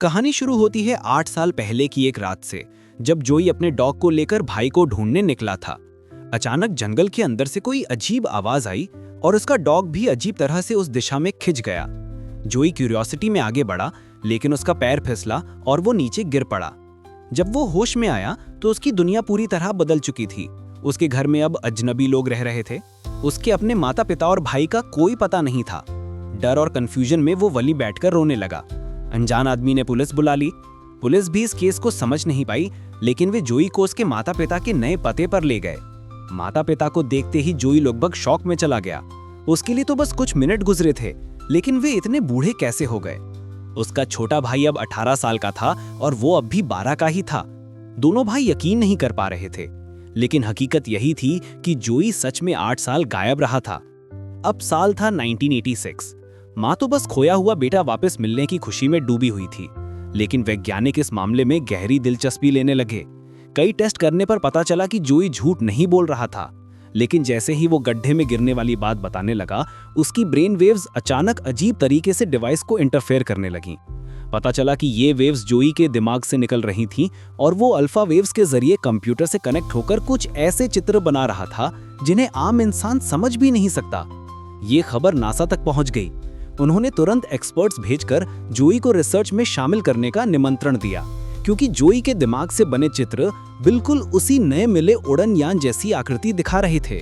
कहानी शुरू होती है 8 साल पहले की एक रात से, जब जोई अपने डॉग को लेकर भाई को ढूंढने निकला था। अचानक जंगल के अंदर से कोई अजीब आवाज आई और उसका डॉग भी अजीब तरह से उस दिशा में खिंच गया। जोई क्यूरियोसिटी में आगे बढ़ा, लेकिन उसका पैर फिसला और वो नीचे गिर पड़ा। जब वो होश में आया तो उसकी दुनिया पूरी तरह बदल चुकी थी। उसके घर में अब अजनबी लोग रह रहे थे। उसके अपने माता पिता और भाई का कोई पता नहीं था। डर और कंफ्यूजन में वो वहीं बैठकर रोने लगा। अनजान आदमी ने पुलिस बुला ली। पुलिस भी इस केस को समझ नहीं पाई, लेकिन वे जोई को उसके माता पिता के नए पते पर ले गए। माता पिता को देखते ही जोई लगभग शॉक में चला गया। उसके लिए तो बस कुछ मिनट गुजरे थे, लेकिन वे इतने बूढ़े कैसे हो गए। उसका छोटा भाई अब 18 साल का था और वो अब भी 12 का ही था। दोनों भाई यकीन नहीं कर पा रहे थे, लेकिन हकीकत यही थी कि जोई सच में 8 साल गायब रहा था। अब साल था 1986। माँ तो बस खोया हुआ बेटा वापस मिलने की खुशी में डूबी हुई थी, लेकिन वैज्ञानिक इस मामले में गहरी दिलचस्पी लेने लगे। कई टेस्ट करने पर पता चला कि जोई झूठ नहीं बोल रहा था, लेकिन जैसे ही वो गड्ढे में गिरने वाली बात बताने लगा, उसकी ब्रेन वेव्स अचानक अजीब तरीके से डिवाइस को इंटरफेयर करने लगीं। पता चला कि ये वेव्स जोई के दिमाग से निकल रही थीं और वो अल्फा वेव्स के जरिए कंप्यूटर से कनेक्ट होकर कुछ ऐसे चित्र बना रहा था जिन्हें आम इंसान समझ भी नहीं सकता। ये खबर नासा तक पहुंच गई। उन्होंने तुरंत एक्सपर्ट्स भेजकर जोई को रिसर्च में शामिल करने का निमंत्रण दिया, क्योंकि जोई के दिमाग से बने चित्र बिल्कुल उसी नए मिले उड़न यान जैसी आकृति दिखा रहे थे।